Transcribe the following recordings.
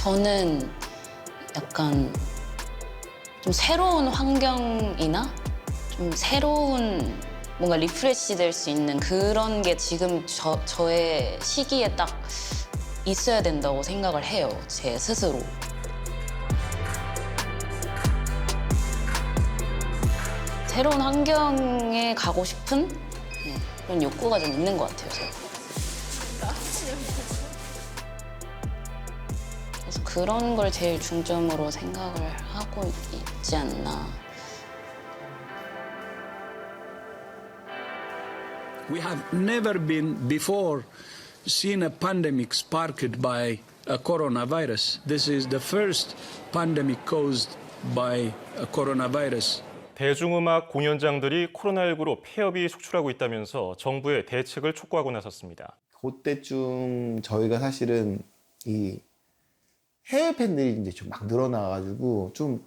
저는 약간 좀 새로운 환경이나 좀 새로운 뭔가 리프레시 될 수 있는 그런 게 지금 저의 시기에 딱 있어야 된다고 생각을 해요, 제 스스로. 새로운 환경에 가고 싶은 그런 욕구가 좀 있는 것 같아요, 제가. 그래서 그런 걸 제일 중점으로 생각을 하고 있지 않나. We have never been before seen a pandemic sparked by a coronavirus. This is the first pandemic caused by a coronavirus. 대중음악 공연장들이 코로나19로 폐업이 속출하고 있다면서 정부의 대책을 촉구하고 나섰습니다. 그때쯤 저희가 사실은 이 해외 팬들이 이제 좀 막 늘어나가지고 좀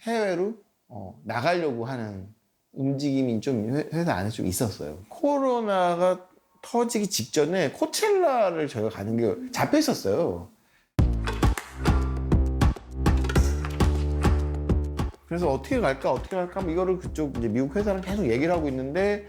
해외로 나가려고 하는 움직임이 좀 회사 안에 좀 있었어요. 코로나가 터지기 직전에 코첼라를 저희가 가는 게 잡혀 있었어요. 그래서 어떻게 갈까 이거를 그쪽 이제 미국 회사랑 계속 얘기를 하고 있는데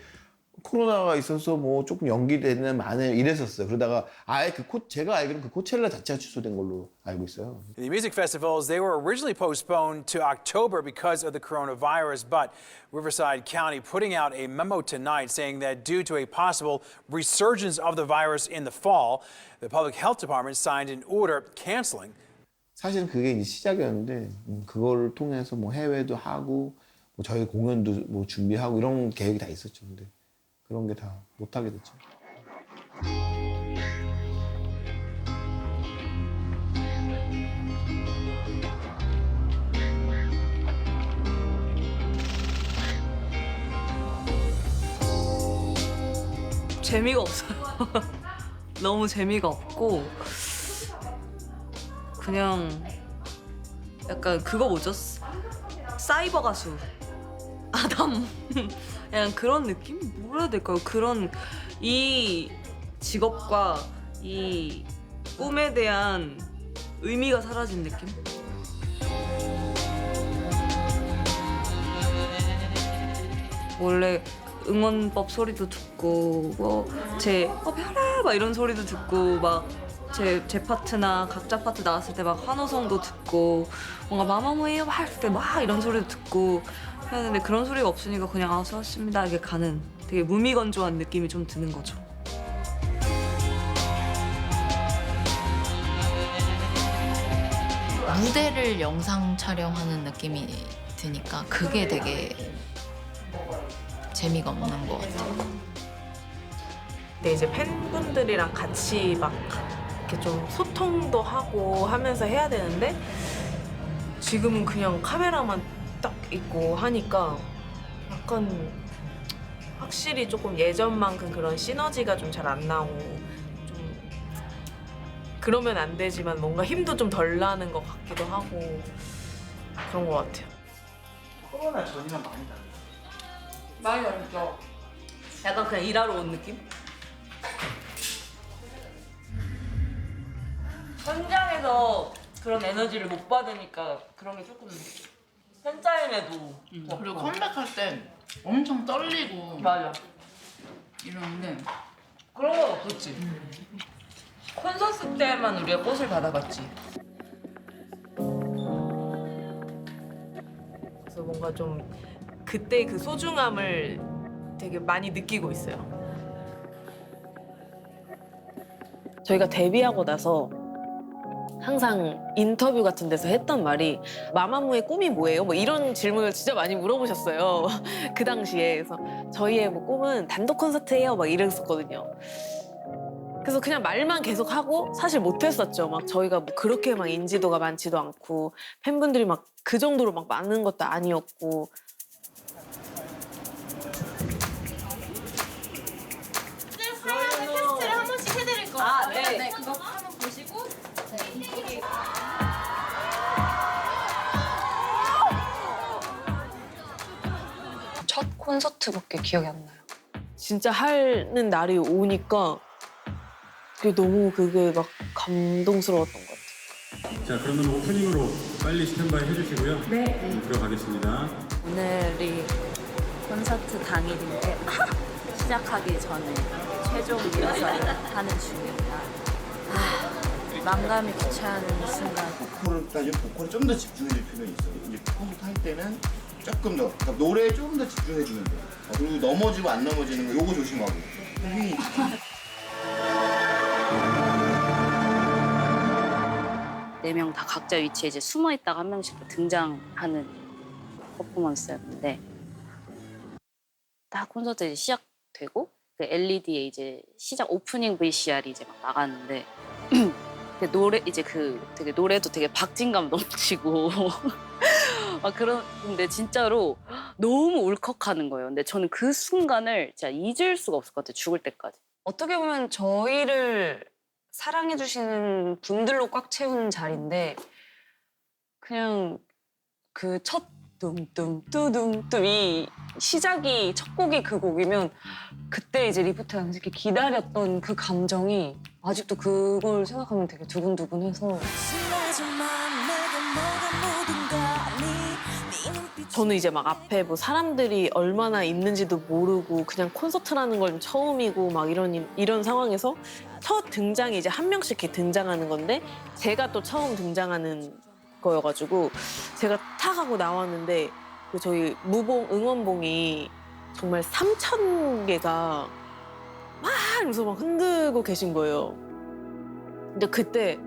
코로나가 있어서 뭐 조금 연기되는 만에 이랬었어요. 그러다가 아예 제가 알기로는 그 코첼라 자체가 취소된 걸로 알고 있어요. The music festivals, they were originally postponed to October because of the coronavirus, but Riverside County putting out a memo tonight saying that due to a possible resurgence of the virus in the fall, the Public Health Department signed an order canceling. 사실은 그게 이제 시작이었는데 그걸 통해서 뭐 해외도 하고 뭐 저희 공연도 뭐 준비하고 이런 계획이 다 있었죠. 근데 그런 게 다 못하게 됐죠. 재미가 없어요. 너무 재미가 없고 그냥 약간 그거 뭐죠? 사이버 가수 아담 그냥 그런 느낌? 뭐라 해야 될까요? 그런 이 직업과 이 꿈에 대한 의미가 사라진 느낌? 원래 응원법 소리도 듣고 뭐제 별아 막 이런 소리도 듣고 막 제 파트나 각자 파트 나왔을 때 막 환호성도 듣고 뭔가 마마무예요 할 때 막 이런 소리도 듣고 했는데 그런 소리가 없으니까 그냥 수고하셨습니다 이렇게 가는 되게 무미건조한 느낌이 좀 드는 거죠. 무대를 영상 촬영하는 느낌이 드니까 그게 되게 재미가 없는 것 같아요. 근데 이제 팬분들이랑 같이 막 이렇게 좀 소통도 하고 하면서 해야 되는데 지금은 그냥 카메라만 딱 있고 하니까 약간 확실히 조금 예전만큼 그런 시너지가 좀 잘 안 나오고 좀 그러면 안 되지만 뭔가 힘도 좀 덜 나는 것 같기도 하고 그런 것 같아요. 코로나 전이랑 많이 달라요. 많이 다르죠. 약간 그냥 일하러 온 느낌? 현장에서 그런 에너지를 못 받으니까 그런 게 조금 팬타임에도 그리고 컴백할 때 엄청 떨리고 맞아. 이러는데 그런 건 없었지. 콘서트 때만 우리가 꽃을 받아봤지. 그래서 뭔가 좀 그때 그 소중함을 되게 많이 느끼고 있어요. 저희가 데뷔하고 나서 항상 인터뷰 같은 데서 했던 말이 마마무의 꿈이 뭐예요? 뭐 이런 질문을 진짜 많이 물어보셨어요. 그 당시에. 그래서 저희의 뭐 꿈은 단독 콘서트예요. 막 이랬었거든요. 그래서 그냥 말만 계속 하고 사실 못했었죠. 막 저희가 뭐 그렇게 막 인지도가 많지도 않고 팬분들이 막 그 정도로 막 많은 것도 아니었고. 테스트를 한 번씩 해드릴 거예요. 아, 네. 네, 그거 한번 보시고. 첫 콘서트밖에 기억이 안 나요. 진짜 하는 날이 오니까 그게 너무 그게 막 감동스러웠던 것 같아요. 자, 그러면 오프닝으로 빨리 스탠바이 해주시고요. 네. 들어가겠습니다. 오늘이 콘서트 당일인데 시작하기 전에 최종 리허설을 하는 중입니다. 망감이 교차하는 순간. 보컬에 좀 더 집중해줄 필요가 있어요. 이제 컴퓨터 할 때는 조금 더, 그러니까 노래에 조금 더 집중해주면 돼요. 그리고 넘어지고 안 넘어지는 거 요거 조심하고. 휘. 네 명 다 각자 위치에 이제 숨어 있다가 한 명씩 등장하는 퍼포먼스였는데 딱 콘서트 이제 시작되고 그 LED에 이제 시작 오프닝 VCR이 이제 막 나갔는데 그 노래 이제 그 되게 노래도 되게 박진감 넘치고 막 그런데 진짜로 너무 울컥하는 거예요. 근데 저는 그 순간을 진짜 잊을 수가 없을 것 같아요. 죽을 때까지. 어떻게 보면 저희를 사랑해주시는 분들로 꽉 채운 자리인데 그냥 그 첫 뚱뚱뚜둥뚱 이 시작이 첫 곡이 그 곡이면 그때 이제 리프트가 이렇게 기다렸던 그 감정이 아직도 그걸 생각하면 되게 두근두근해서 저는 이제 막 앞에 뭐 사람들이 얼마나 있는지도 모르고 그냥 콘서트라는 건 처음이고 막 이런 상황에서 첫 등장이 이제 한 명씩 이렇게 등장하는 건데 제가 또 처음 등장하는 거여가지고 제가 탁 하고 나왔는데 그 저희 무봉 응원봉이 정말 3,000개가 막 이러면서 막 흔들고 계신 거예요. 근데 그때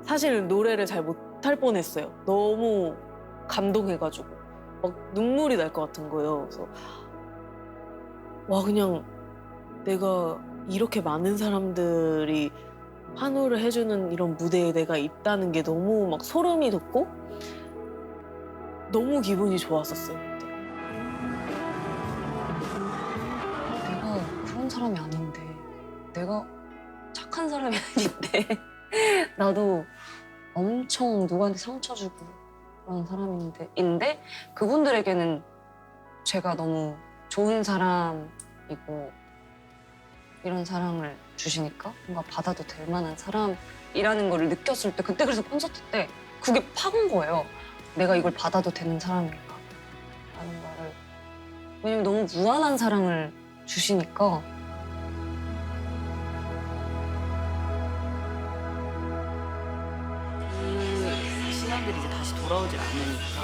사실 노래를 잘 못할 뻔했어요. 너무 감동해가지고 막 눈물이 날 것 같은 거예요. 그래서 와 그냥 내가 이렇게 많은 사람들이 환호를 해주는 이런 무대에 내가 있다는 게 너무 막 소름이 돋고 너무 기분이 좋았었어요. 내가 그런 사람이 아닌데 내가 착한 사람이 아닌데 나도 엄청 누구한테 상처 주고 그런 사람인데 그분들에게는 제가 너무 좋은 사람이고 이런 사랑을 주시니까 뭔가 받아도 될 만한 사람이라는 걸 느꼈을 때 그때 그래서 콘서트 때 그게 팍 온 거예요. 내가 이걸 받아도 되는 사람인가 라는 거를. 왜냐면 너무 무한한 사랑을 주시니까 그 시간들이 이제 다시 돌아오질 않으니까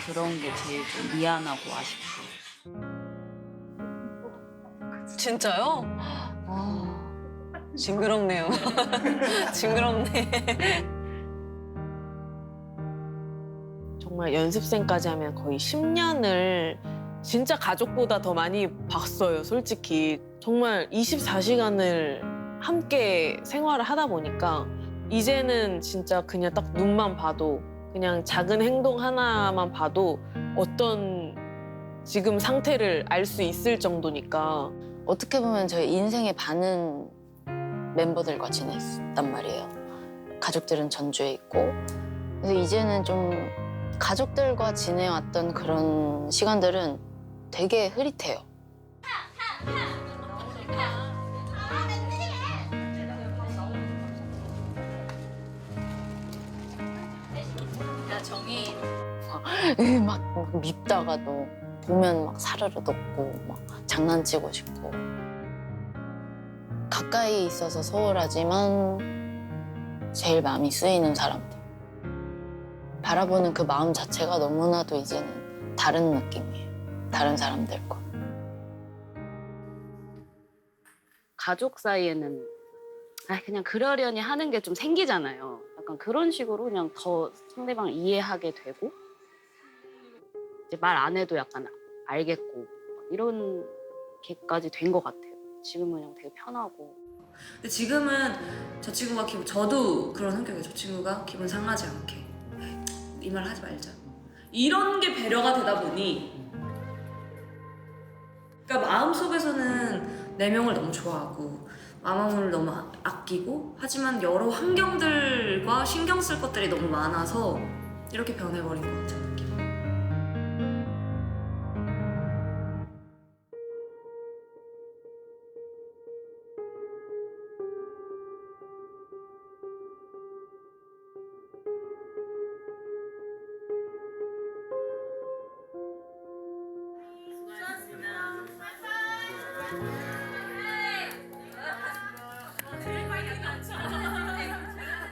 그런 게 제일 좀 미안하고 아쉽고. 진짜요? 아, 징그럽네요. 징그럽네. 정말 연습생까지 하면 거의 10년을 진짜 가족보다 더 많이 봤어요, 솔직히. 정말 24시간을 함께 생활을 하다 보니까 이제는 진짜 그냥 딱 눈만 봐도 그냥 작은 행동 하나만 봐도 어떤 지금 상태를 알 수 있을 정도니까. 어떻게 보면 저희 인생의 반은 멤버들과 지냈단 말이에요. 가족들은 전주에 있고. 그래서 이제는 좀 가족들과 지내왔던 그런 시간들은 되게 흐릿해요. 야, 정희. 막 밉다가도 보면 막 사르르 돋고 막 장난치고 싶고. 가까이 있어서 소홀하지만 제일 마음이 쓰이는 사람들. 바라보는 그 마음 자체가 너무나도 이제는 다른 느낌이에요. 다른 사람들과. 가족 사이에는 그냥 그러려니 하는 게 좀 생기잖아요. 약간 그런 식으로 그냥 더 상대방을 이해하게 되고 이제 말 안 해도 약간 알겠고 이런 게까지 된 것 같아요. 지금은 그냥 되게 편하고. 근데 지금은 저 친구가 저도 그런 성격이에요. 저 친구가 기분 상하지 않게 이 말 하지 말자. 이런 게 배려가 되다 보니 그러니까 마음속에서는 4명을 너무 좋아하고 마마무를 너무 아끼고 하지만 여러 환경들과 신경 쓸 것들이 너무 많아서 이렇게 변해버린 것 같은 느낌.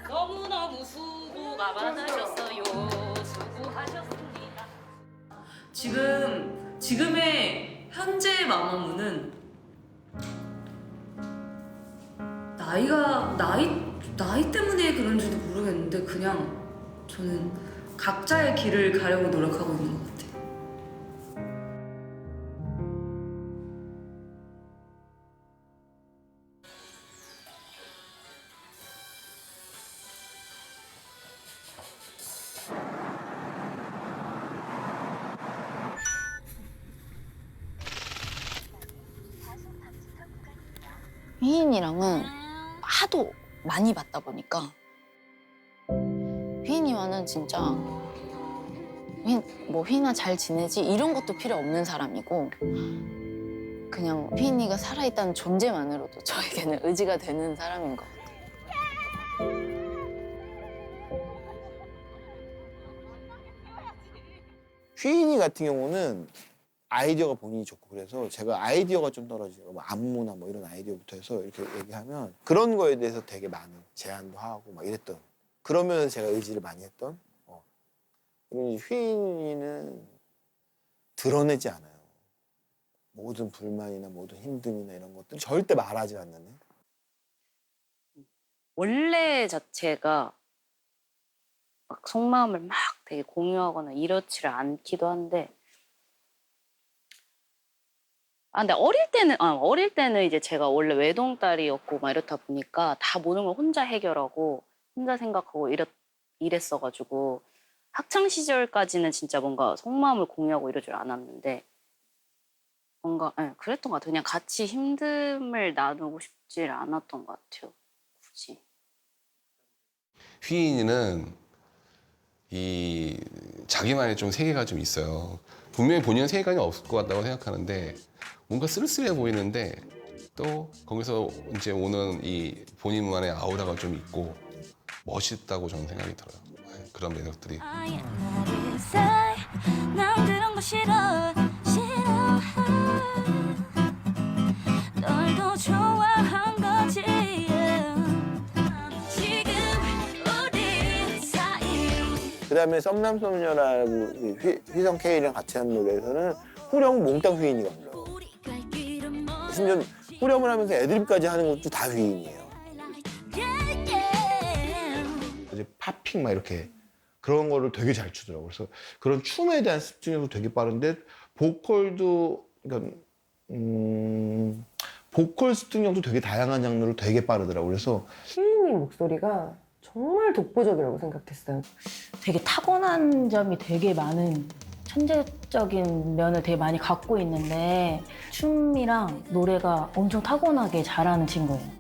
너무너무 수고가 많으셨어요. 수고하셨습니다. 지금의 현재 마마무는 나이 때문에 그런지도 모르겠는데 그냥 저는 각자의 길을 가려고 노력하고 있는 것 같아요. 휘인이랑은 하도 많이 봤다 보니까 휘인이와는 진짜 휘인아 잘 지내지? 이런 것도 필요 없는 사람이고 그냥 휘인이가 살아있다는 존재만으로도 저에게는 의지가 되는 사람인 것 같아요. 휘인이 같은 경우는 아이디어가 본인이 좋고 그래서 제가 아이디어가 좀 떨어지고 뭐 안무나 뭐 이런 아이디어부터 해서 이렇게 얘기하면 그런 거에 대해서 되게 많은 제안도 하고 막 이랬던 그러면 제가 의지를 많이 했던 그리고 휘인이는 드러내지 않아요. 모든 불만이나 모든 힘듦이나 이런 것들 절대 말하지 않는 애. 원래 자체가 막 속마음을 막 되게 공유하거나 이렇지를 않기도 한데 근데 어릴 때는 이제 제가 원래 외동딸이었고 막 이렇다 보니까 다 모든 걸 혼자 해결하고 혼자 생각하고 이랬어가지고 학창 시절까지는 진짜 뭔가 속마음을 공유하고 이러질 않았는데 뭔가 그랬던 것 같아요. 그냥 같이 힘듦을 나누고 싶지 않았던 것 같아요. 굳이. 휘인이는 이 자기만의 좀 세계가 좀 있어요. 분명히 본인은 세계관이 없을 것 같다고 생각하는데 뭔가 쓸쓸해 보이는데 또 거기서 이제 오는 이 본인만의 아우라가 좀 있고 멋있다고 저는 생각이 들어요. 그런 매력들이. 난 그런 거 싫어 널 더 좋아한 거지 지금 우리 사이 그다음에 썸남썸녀라고 휘성 K랑 같이 한 노래에서는 후렴 몽땅 휘인이가 불러요. 심지어 후렴을 하면서 애드립까지 하는 것도 다 휘인이에요. 이제 팝핑 막 이렇게 그런 거를 되게 잘 추더라고요. 그래서 그런 춤에 대한 습득력도 되게 빠른데 보컬도 그러니까 보컬 습득력도 되게 다양한 장르로 되게 빠르더라고요. 그래서 휘인이 목소리가 정말 독보적이라고 생각했어요. 되게 타고난 점이 되게 많은 천재적인 면을 되게 많이 갖고 있는데 춤이랑 노래가 엄청 타고나게 잘하는 친구예요.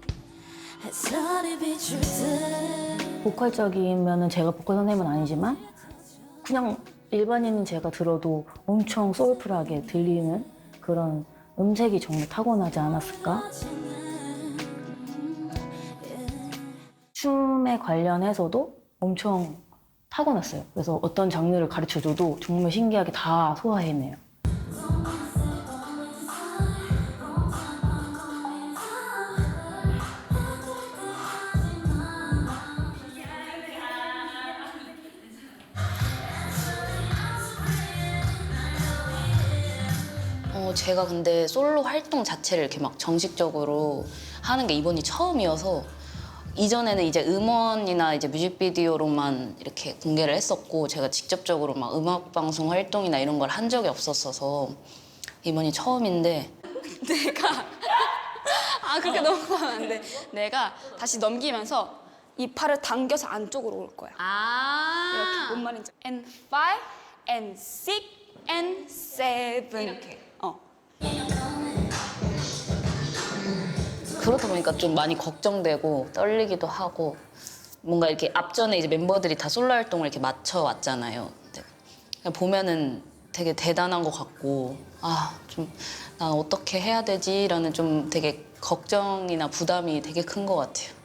보컬적인 면은 제가 보컬 선생님은 아니지만 그냥 일반인인 제가 들어도 엄청 소울풀하게 들리는 그런 음색이 정말 타고나지 않았을까? 춤에 관련해서도 엄청 타고났어요. 그래서 어떤 장르를 가르쳐줘도 정말 신기하게 다 소화해내요. 제가 근데 솔로 활동 자체를 이렇게 막 정식적으로 하는 게 이번이 처음이어서 이전에는 이제 음원이나 이제 뮤직비디오로만 이렇게 공개를 했었고 제가 직접적으로 막 음악 방송 활동이나 이런 걸 한 적이 없었어서 이번이 처음인데 내가 그렇게 넘어가면 안 돼. 내가 다시 넘기면서 이 팔을 당겨서 안쪽으로 올 거야. 이렇게 뭔 말인지. And 5, and 6, and 7 이렇게. 그러다 보니까 좀 많이 걱정되고 떨리기도 하고 뭔가 이렇게 앞전에 이제 멤버들이 다 솔로 활동을 이렇게 맞춰 왔잖아요. 근데 보면은 되게 대단한 것 같고 좀 난 어떻게 해야 되지라는 좀 되게 걱정이나 부담이 되게 큰 것 같아요.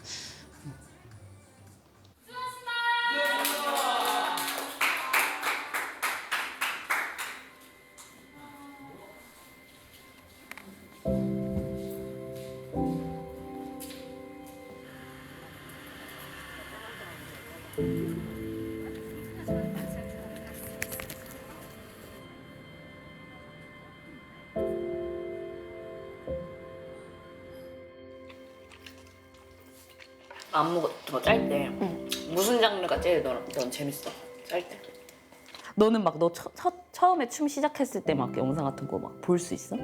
안무 짤 때 무슨 장르가 제일 넌 재밌어? 짤 때? 너는 막 너 처음에 춤 시작했을 때 막 영상 같은 거 막 볼 수 있어?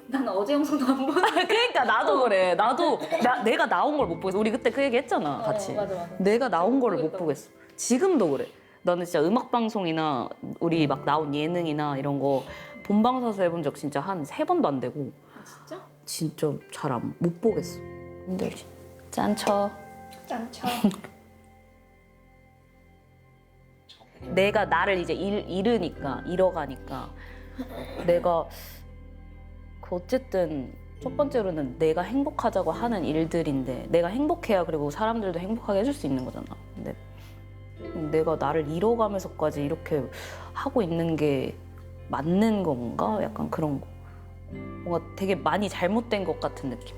난 어제 영상도 안 보는데. 그러니까 나도 그래. 나도 내가 나온 걸 못 보겠어. 우리 그때 그 얘기 했잖아, 같이. 맞아. 내가 나온 거를 못 보겠어. 지금도 그래. 나는 진짜 음악 방송이나 우리 막 나온 예능이나 이런 거 본방사수 해본 적 진짜 한 3번도 안 되고. 진짜? 진짜 잘 못 보겠어. 힘들지. 짠쳐. 짠쳐. 내가 나를 이제 잃어가니까 내가 어쨌든 첫 번째로는 내가 행복하자고 하는 일들인데 내가 행복해야 그리고 사람들도 행복하게 해줄 수 있는 거잖아. 근데 내가 나를 잃어가면서까지 이렇게 하고 있는 게 맞는 건가? 약간 그런 거. 뭔가 되게 많이 잘못된 것 같은 느낌.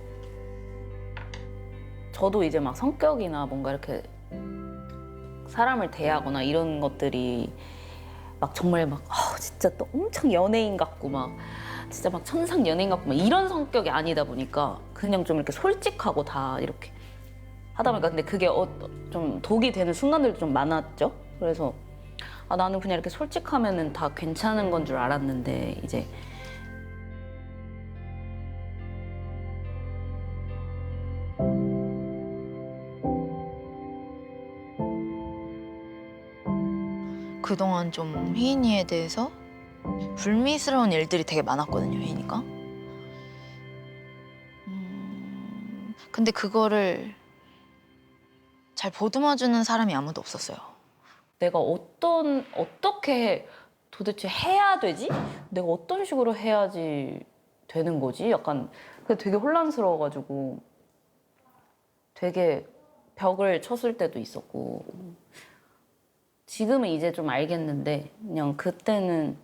저도 이제 막 성격이나 뭔가 이렇게 사람을 대하거나 이런 것들이 막 정말 막 진짜 또 엄청 연예인 같고 막 진짜 막 천상 연예인 같고 막 이런 성격이 아니다 보니까 그냥 좀 이렇게 솔직하고 다 이렇게 하다 보니까 근데 그게 좀 독이 되는 순간들도 좀 많았죠. 그래서 나는 그냥 이렇게 솔직하면은 다 괜찮은 건 줄 알았는데 이제 그동안 좀 휘인이에 대해서 불미스러운 일들이 되게 많았거든요, 휘인이가. 근데 그거를 잘 보듬어주는 사람이 아무도 없었어요. 내가 어떻게 도대체 해야 되지? 내가 어떤 식으로 해야지 되는 거지? 약간 그게 되게 혼란스러워가지고 되게 벽을 쳤을 때도 있었고 지금은 이제 좀 알겠는데 그냥 그때는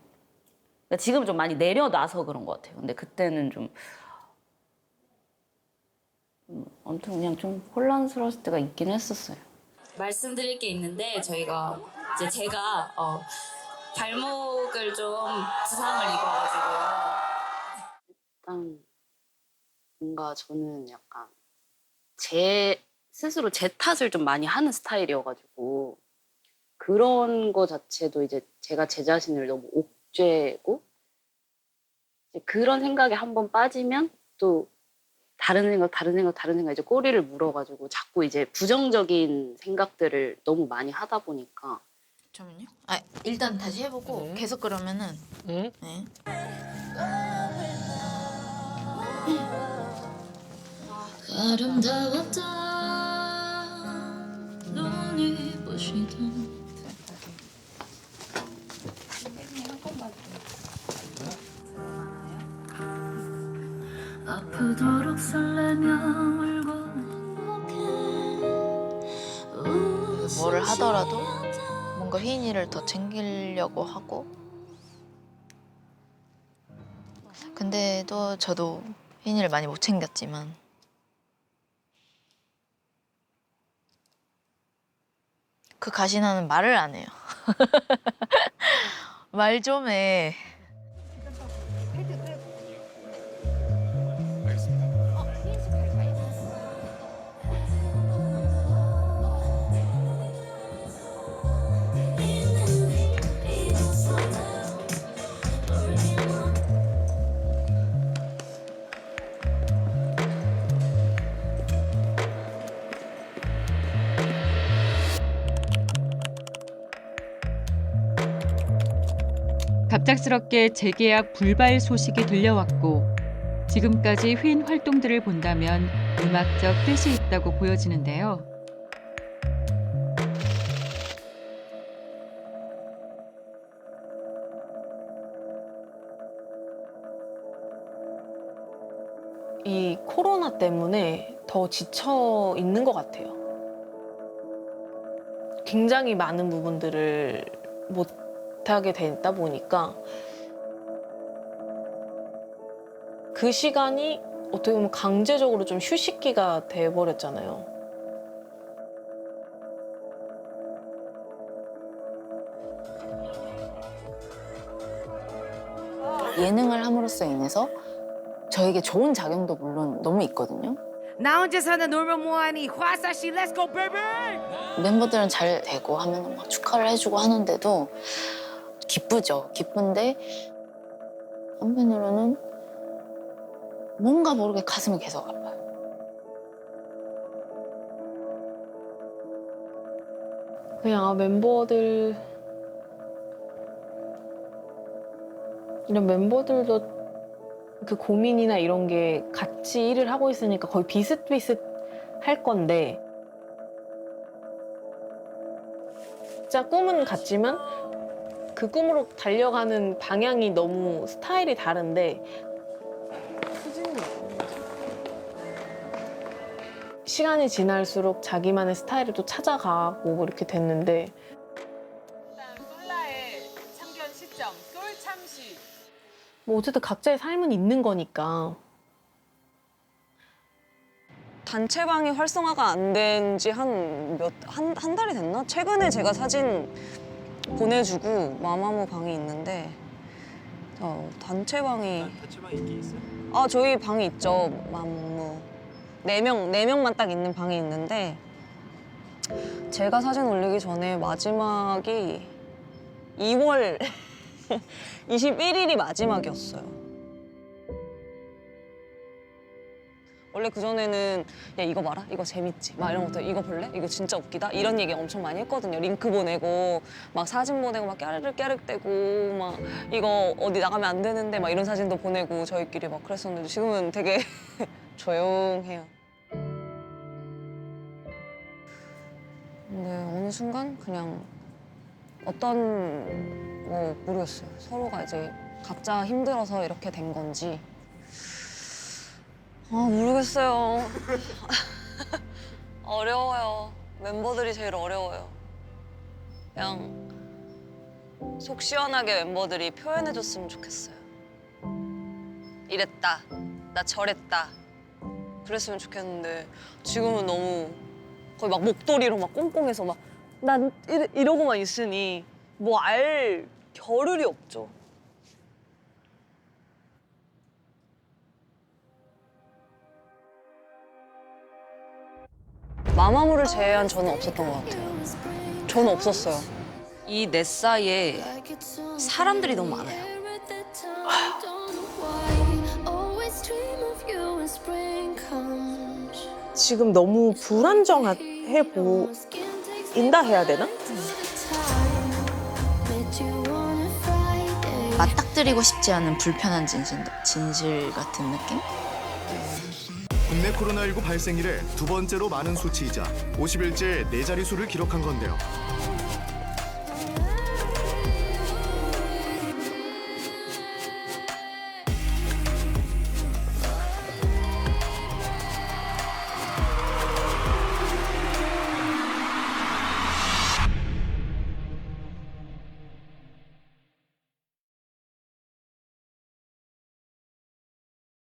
그러니까 지금은 좀 많이 내려놔서 그런 것 같아요. 근데 그때는 좀 아무튼 그냥 좀 혼란스러웠을 때가 있긴 했었어요. 말씀드릴 게 있는데 제가 발목을 좀 부상을 입어가지고요. 일단 뭔가 저는 약간 제 스스로 제 탓을 좀 많이 하는 스타일이어가지고 그런 거 자체도 이제 제가 제 자신을 너무 옥죄고 이제 그런 생각에 한번 빠지면 또 다른 생각 이제 꼬리를 물어가지고 자꾸 이제 부정적인 생각들을 너무 많이 하다 보니까 잠깐만요. 일단 다시 해보고 계속 그러면은 네. 아름다웠다 눈이 부시던 아프도록 설레며 울고 뭐를 하더라도 뭔가 휘인이를 더 챙기려고 하고 근데 또 저도 휘인이를 많이 못 챙겼지만 그 가시나는 말을 안 해요. 말 좀 해. 갑작스럽게 재계약 불발 소식이 들려왔고 지금까지 휘인 활동들을 본다면 음악적 뜻이 있다고 보여지는데요. 이 코로나 때문에 더 지쳐 있는 것 같아요. 굉장히 많은 부분들을 못하게 되다 보니까 그 시간이 어떻게 보면 강제적으로 좀 휴식기가 돼버렸잖아요. 예능을 함으로써 인해서 저에게 좋은 작용도 물론 너무 있거든요. 나 혼자 사는 놀면 뭐하니? 화사시 렛츠고 베이비! 멤버들은 잘 되고 하면 막 축하를 해주고 하는데도 기쁘죠. 기쁜데 한편으로는 뭔가 모르게 가슴이 계속 아파요. 그냥 멤버들 이런 멤버들도 그 고민이나 이런 게 같이 일을 하고 있으니까 거의 비슷비슷할 건데 진짜 꿈은 같지만 그 꿈으로 달려가는 방향이 너무 스타일이 다른데 시간이 지날수록 자기만의 스타일을 또 찾아가고 이렇게 됐는데 솔라의 참견 시점, 솔 참시. 뭐 어쨌든 각자의 삶은 있는 거니까. 단체방이 활성화가 안 된 지 한 달이 됐나? 최근에 제가 사진 보내주고 마마무 방이 있는데 단체방이 있긴 있어요? 아 저희 방이 있죠. 마마무 4명만 딱 있는 방이 있는데 제가 사진 올리기 전에 마지막이 2월 21일이 마지막이었어요. 원래 그전에는 야 이거 봐라 이거 재밌지 막 이런 것들 이거 볼래? 이거 진짜 웃기다 이런 얘기 엄청 많이 했거든요. 링크 보내고 막 사진 보내고 막 깨르륵깨르륵대고 막 이거 어디 나가면 안 되는데 막 이런 사진도 보내고 저희끼리 막 그랬었는데 지금은 되게 조용해요. 근데 어느 순간 그냥 모르겠어요. 서로가 이제 각자 힘들어서 이렇게 된 건지 모르겠어요. 어려워요. 멤버들이 제일 어려워요. 그냥 속 시원하게 멤버들이 표현해줬으면 좋겠어요. 이랬다, 나 저랬다 그랬으면 좋겠는데 지금은 너무 거의 막 목도리로 막 꽁꽁해서 막 난 이러고만 있으니 뭐 알 겨를이 없죠. 마마무를 제외한 저는 없었던 것 같아요. 저는 없었어요. 이 넷 사이에 사람들이 너무 많아요. 지금 너무 불안정해 보인다 해야 되나? 맞닥뜨리고 싶지 않은 불편한 진실 같은 느낌? 국내 코로나19 발생 이래 두 번째로 많은 수치이자 50일째 4자릿수를 기록한 건데요.